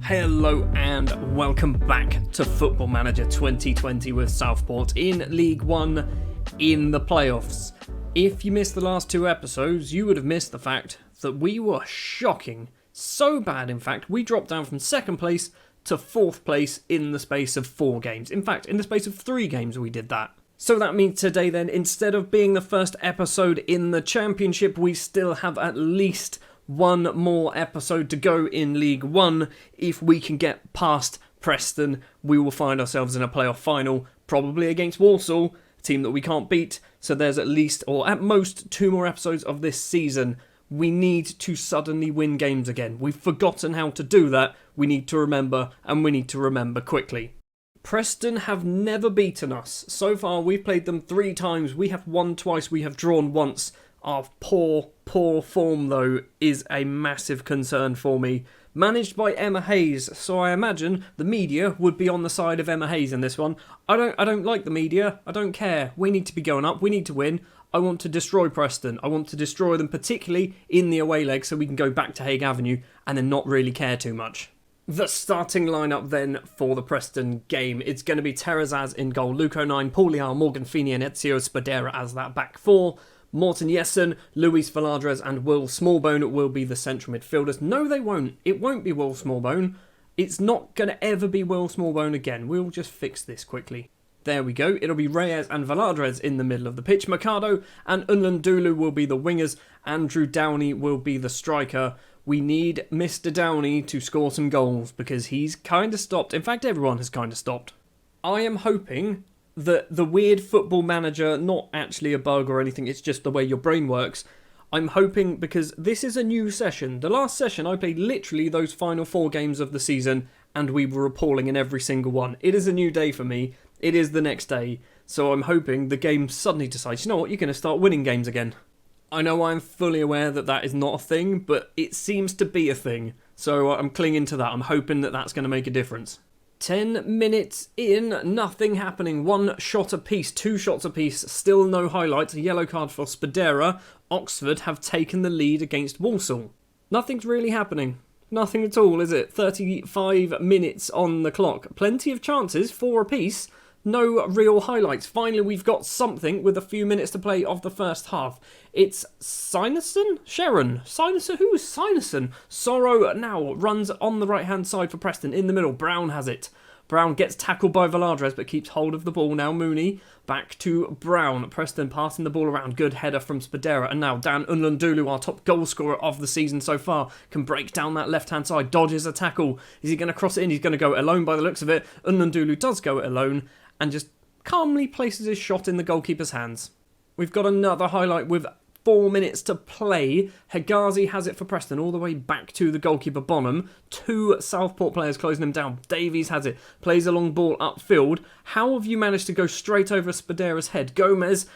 Hello and welcome back to Football Manager 2020 with Southport in League One in the playoffs. If you missed the last two episodes, you would have missed the fact that we were shocking. So bad, in fact, we dropped down from second place to fourth place in the space of 4 games. In fact, in the space of 3 games we did that. So that means today then, instead of being the first episode in the Championship, we still have at least one more episode to go in League One. If we can get past Preston, we will find ourselves in a playoff final, probably against Walsall, a team that we can't beat. So there's at least, or at most, 2 more episodes of this season. We need to suddenly win games again. We've forgotten how to do that. We need to remember, and we need to remember quickly. Preston have never beaten us. So far, we've played them 3 times. We have won twice. We have drawn once. Our poor form, though, is a massive concern for me. Managed by Emma Hayes, so I imagine the media would be on the side of Emma Hayes in this one. I don't like the media. I don't care. We need to be going up. We need to win. I want to destroy Preston. I want to destroy them, particularly in the away leg, so we can go back to Hague Avenue and then not really care too much. The starting lineup then for the Preston game. It's going to be Terrazaz in goal, Luke O'Nien, Pauliar, Morgan Feeney and Ezio Spadera as that back 4. Morten Jessen, Luis Valadres and Will Smallbone will be the central midfielders. No, they won't. It won't be Will Smallbone. It's not going to ever be Will Smallbone again. We'll just fix this quickly. There we go. It'll be Reyes and Valadres in the middle of the pitch. Mercado and Unlandulu will be the wingers. Andrew Downey will be the striker. We need Mr. Downey to score some goals because he's kind of stopped. In fact, everyone has kind of stopped. I am hoping that the weird Football Manager, not actually a bug or anything, it's just the way your brain works. I'm hoping, because this is a new session. The last session I played literally those final 4 games of the season and we were appalling in every single one. It is a new day for me. It is the next day. So I'm hoping the game suddenly decides, you know what, you're going to start winning games again. I know I'm fully aware that that is not a thing, but it seems to be a thing. So I'm clinging to that. I'm hoping that that's going to make a difference. 10 minutes in, nothing happening. 1 shot apiece, 2 shots apiece, still no highlights. A yellow card for Spadera. Oxford have taken the lead against Walsall. Nothing's really happening. Nothing at all, is it? 35 minutes on the clock. Plenty of chances, 4 apiece. No real highlights. Finally, we've got something with a few minutes to play of the first half. It's Sinerson? Sharon? Sinerson? Who is Sinerson? Sorrow now runs on the right-hand side for Preston. In the middle, Brown has it. Brown gets tackled by Valadres, but keeps hold of the ball. Now Mooney back to Brown. Preston passing the ball around. Good header from Spadera. And now Dan Unlandulu, our top goal scorer of the season so far, can break down that left-hand side. Dodges a tackle. Is he going to cross it in? He's going to go it alone by the looks of it. Unlandulu does go it alone and just calmly places his shot in the goalkeeper's hands. We've got another highlight with 4 minutes to play. Hegazi has it for Preston all the way back to the goalkeeper Bonham. 2 Southport players closing him down. Davies has it. Plays a long ball upfield. How have you managed to go straight over Spadera's head? Gomez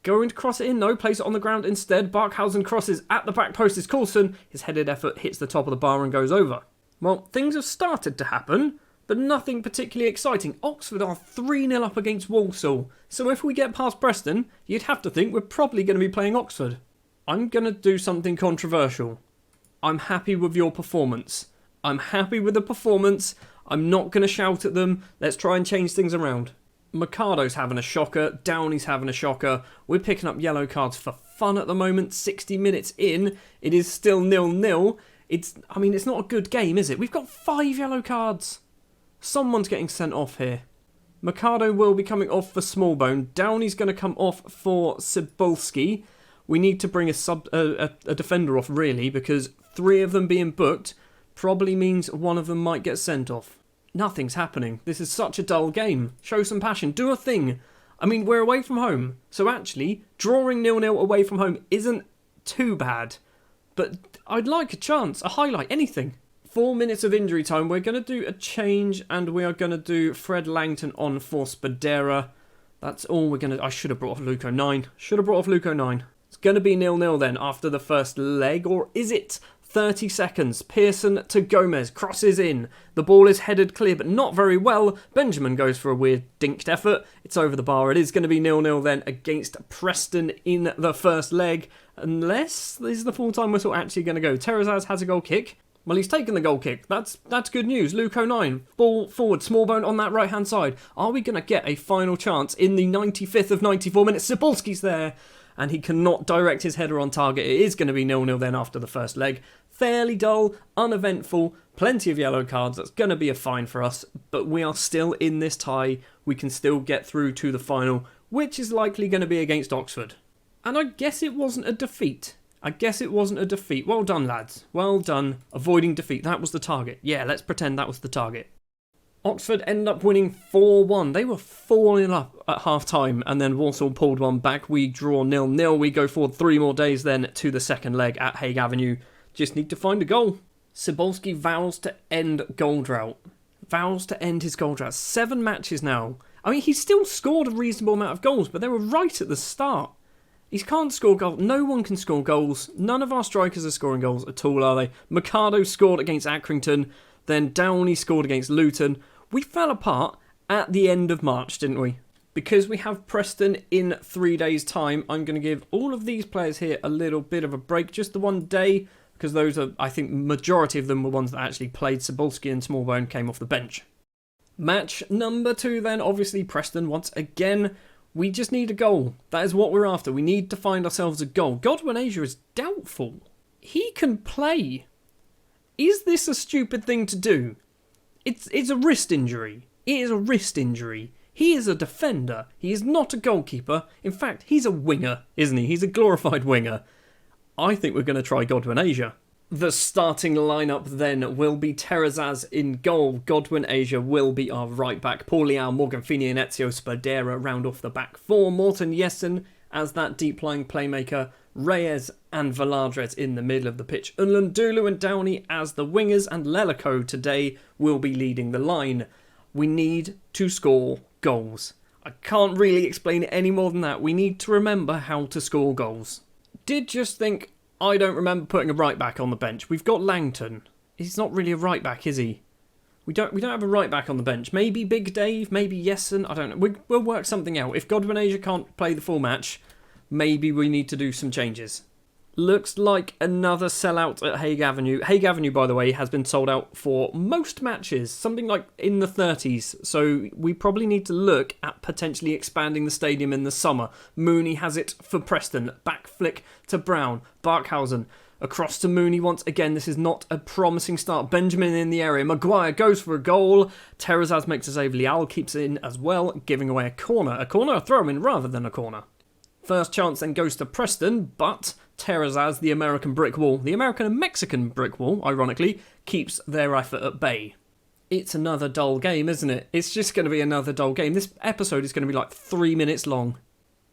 going to cross it in. No, plays it on the ground instead. Barkhausen crosses at the back post. Is Coulson. His headed effort hits the top of the bar and goes over. Well, things have started to happen, but nothing particularly exciting. Oxford are 3-0 up against Walsall. So if we get past Preston, you'd have to think we're probably going to be playing Oxford. I'm going to do something controversial. I'm happy with your performance. I'm happy with the performance. I'm not going to shout at them. Let's try and change things around. Mercado's having a shocker. Downey's having a shocker. We're picking up yellow cards for fun at the moment. 60 minutes in. It is still 0-0. It's not a good game, is it? We've got 5 yellow cards. Someone's getting sent off here. Mercado will be coming off for Smallbone. Downey's going to come off for Cebulski. We need to bring a defender off, really, because 3 of them being booked probably means one of them might get sent off. Nothing's happening. This is such a dull game. Show some passion. Do a thing. I mean, we're away from home. So actually, drawing 0-0 away from home isn't too bad. But I'd like a chance, a highlight, anything. 4 minutes of injury time. We're going to do a change and we are going to do Fred Langton on for Spadera. That's all we're going to... I should have brought off Luke O'Nien. It's going to be 0-0 then after the first leg, or is it? 30 seconds. Pearson to Gomez. Crosses in. The ball is headed clear, but not very well. Benjamin goes for a weird dinked effort. It's over the bar. It is going to be 0-0 then against Preston in the first leg. Unless this is the full-time whistle actually going to go. Terrazaz has a goal kick. Well, he's taken the goal kick. That's good news. Luke 09, ball forward, Smallbone on that right-hand side. Are we going to get a final chance in the 95th of 94 minutes? Cebulski's there, and he cannot direct his header on target. It is going to be 0-0 then after the first leg. Fairly dull, uneventful, plenty of yellow cards. That's going to be a fine for us, but we are still in this tie. We can still get through to the final, which is likely going to be against Oxford. And I guess it wasn't a defeat. Well done, lads. Well done. Avoiding defeat. That was the target. Yeah, let's pretend that was the target. Oxford ended up winning 4-1. They were 4-0 up at half-time, and then Walsall pulled one back. We draw 0-0. We go forward 3 more days then to the second leg at Hague Avenue. Just need to find a goal. Cebulski vows to end goal drought. Vows to end his goal drought. 7 matches now. I mean, he's still scored a reasonable amount of goals, but they were right at the start. He can't score goals. No one can score goals. None of our strikers are scoring goals at all, are they? Mercado scored against Accrington. Then Downey scored against Luton. We fell apart at the end of March, didn't we? Because we have Preston in 3 days' time, I'm going to give all of these players here a little bit of a break. Just the one day, because those are, I think, majority of them were ones that actually played. Cebulski and Smallbone came off the bench. Match number 2 then, obviously Preston once again. We just need a goal. That is what we're after. We need to find ourselves a goal. Godwin Asia is doubtful. He can play. Is this a stupid thing to do? It's a wrist injury. It is a wrist injury. He is a defender. He is not a goalkeeper. In fact, he's a winger, isn't he? He's a glorified winger. I think we're going to try Godwin Asia. The starting lineup then will be Terrazas in goal. Godwin Asia will be our right back. Paul Leao, Morgan Feeney and Ezio Spadera round off the back four. Morten Jessen as that deep-lying playmaker. Reyes and Valadres in the middle of the pitch. Unlundulu and Downey as the wingers. And Lelico today will be leading the line. We need to score goals. I can't really explain it any more than that. We need to remember how to score goals. Did just think, I don't remember putting a right back on the bench. We've got Langton. He's not really a right back, is he? We don't have a right back on the bench. Maybe Big Dave, maybe Jessen. I don't know. We'll work something out. If Godwin Asia can't play the full match, maybe we need to do some changes. Looks like another sellout at Hague Avenue. Hague Avenue, by the way, has been sold out for most matches, something like in the 30s. So we probably need to look at potentially expanding the stadium in the summer. Mooney has it for Preston. Back flick to Brown. Barkhausen across to Mooney once again. This is not a promising start. Benjamin in the area. Maguire goes for a goal. Terrazas makes a save. Leal keeps it in as well, giving away a corner. A throw-in rather than a corner. First chance then goes to Preston, but Terrazas, the American brick wall, the American and Mexican brick wall, ironically, keeps their effort at bay. It's another dull game, isn't it? It's just going to be another dull game. This episode is going to be like 3 minutes long.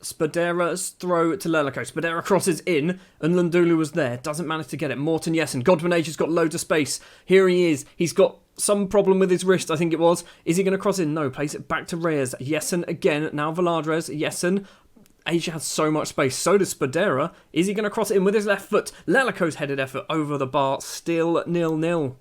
Spadera's throw to Lelico. Spadera crosses in, and Lundulu was there. Doesn't manage to get it. Morten Jessen. Godwin Asia's got loads of space. Here he is. He's got some problem with his wrist, I think it was. Is he going to cross in? No. Plays it back to Reyes. Jessen again. Now Valadres. Jessen. Asia has so much space. So does Spadera. Is he going to cross it in with his left foot? Lelico's headed effort over the bar. Still 0-0.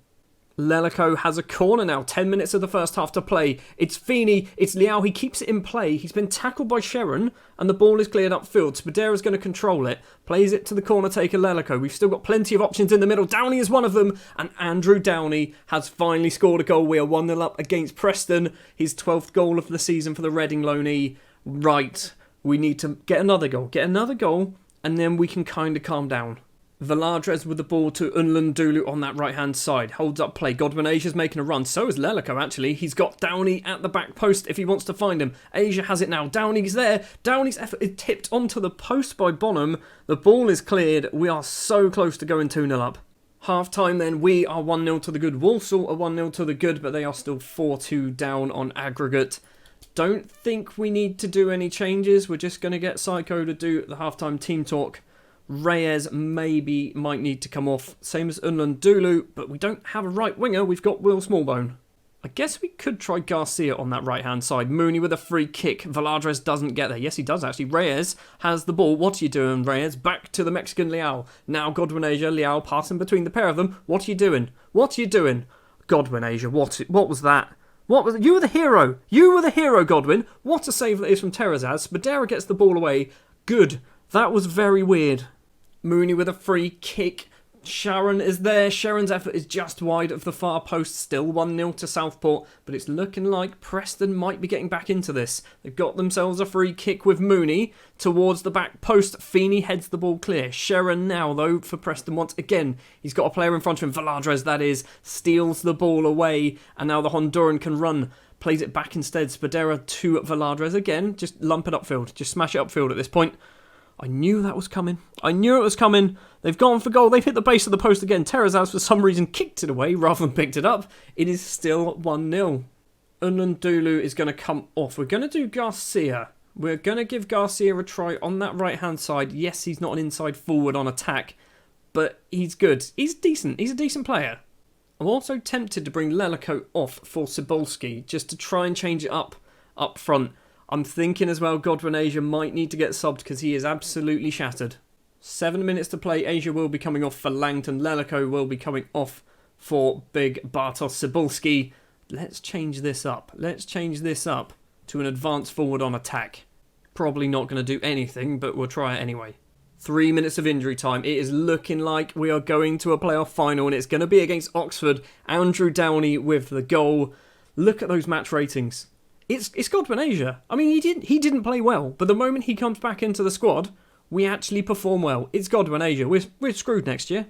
Lelico has a corner now. 10 minutes of the first half to play. It's Feeney. It's Leao. He keeps it in play. He's been tackled by Sharon and the ball is cleared upfield. Spadera's going to control it. Plays it to the corner taker Lelico. We've still got plenty of options in the middle. Downey is one of them. And Andrew Downey has finally scored a goal. We are 1-0 up against Preston. His 12th goal of the season for the Reading loanee. Right. We need to get another goal, and then we can kind of calm down. Valadres with the ball to Unlundulu on that right-hand side. Holds up play. Godwin Asia's making a run. So is Lelico, actually. He's got Downey at the back post if he wants to find him. Asia has it now. Downey's there. Downey's effort is tipped onto the post by Bonham. The ball is cleared. We are so close to going 2-0 up. Half-time then, we are 1-0 to the good. Walsall are 1-0 to the good, but they are still 4-2 down on aggregate. Don't think we need to do any changes. We're just going to get Psycho to do the halftime team talk. Reyes might need to come off. Same as Unlundulu, but we don't have a right winger. We've got Will Smallbone. I guess we could try Garcia on that right-hand side. Mooney with a free kick. Valadres doesn't get there. Yes, he does, actually. Reyes has the ball. What are you doing, Reyes? Back to the Mexican Leal. Now Godwin Asia. Leal passing between the pair of them. What are you doing? Godwin Asia, what was that? You were the hero. You were the hero, Godwin. What a save that is from Terrazas. Spadera gets the ball away. Good. That was very weird. Mooney with a free kick. Sharon is there. Sharon's effort is just wide of the far post. Still 1-0 to Southport, but it's looking like Preston might be getting back into this. They've got themselves a free kick with Mooney towards the back post. Feeney heads the ball clear. Sharon now, though, for Preston once again. He's got a player in front of him. Valadres, that is, steals the ball away, and now the Honduran can run. Plays it back instead. Spadera to Valadres again. Just lump it upfield. Just smash it upfield at this point. I knew that was coming. I knew it was coming. They've gone for goal. They've hit the base of the post again. Terrazas, for some reason, kicked it away rather than picked it up. It is still 1-0. Unlandulu is going to come off. We're going to do Garcia. We're going to give Garcia a try on that right-hand side. Yes, he's not an inside forward on attack, but he's good. He's decent. He's a decent player. I'm also tempted to bring Lelico off for Cebulski, just to try and change it up front. I'm thinking as well Godwin Asia might need to get subbed because he is absolutely shattered. 7 minutes to play. Asia will be coming off for Langton. Lelico will be coming off for big Bartosz Cebulski. Let's change this up. Let's change this up to an advanced forward on attack. Probably not going to do anything, but we'll try it anyway. 3 minutes of injury time. It is looking like we are going to a playoff final, and it's going to be against Oxford. Andrew Downey with the goal. Look at those match ratings. It's Godwin Asia. I mean, he didn't play well, but the moment he comes back into the squad, we actually perform well. It's Godwin Asia. We're screwed next year.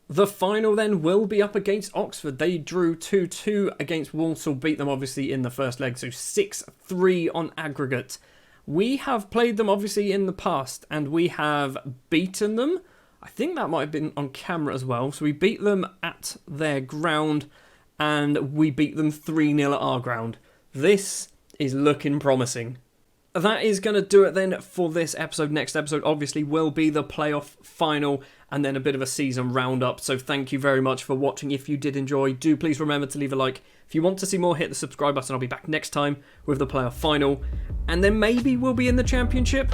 The final then will be up against Oxford. They drew 2-2 against Walsall, beat them obviously in the first leg, so 6-3 on aggregate. We have played them obviously in the past, and we have beaten them. I think that might have been on camera as well. So we beat them at their ground, and we beat them 3-0 at our ground. This is looking promising. That is going to do it then for this episode. Next episode obviously will be the playoff final and then a bit of a season roundup. So thank you very much for watching. If you did enjoy, do please remember to leave a like. If you want to see more, hit the subscribe button. I'll be back next time with the playoff final. And then maybe we'll be in the championship.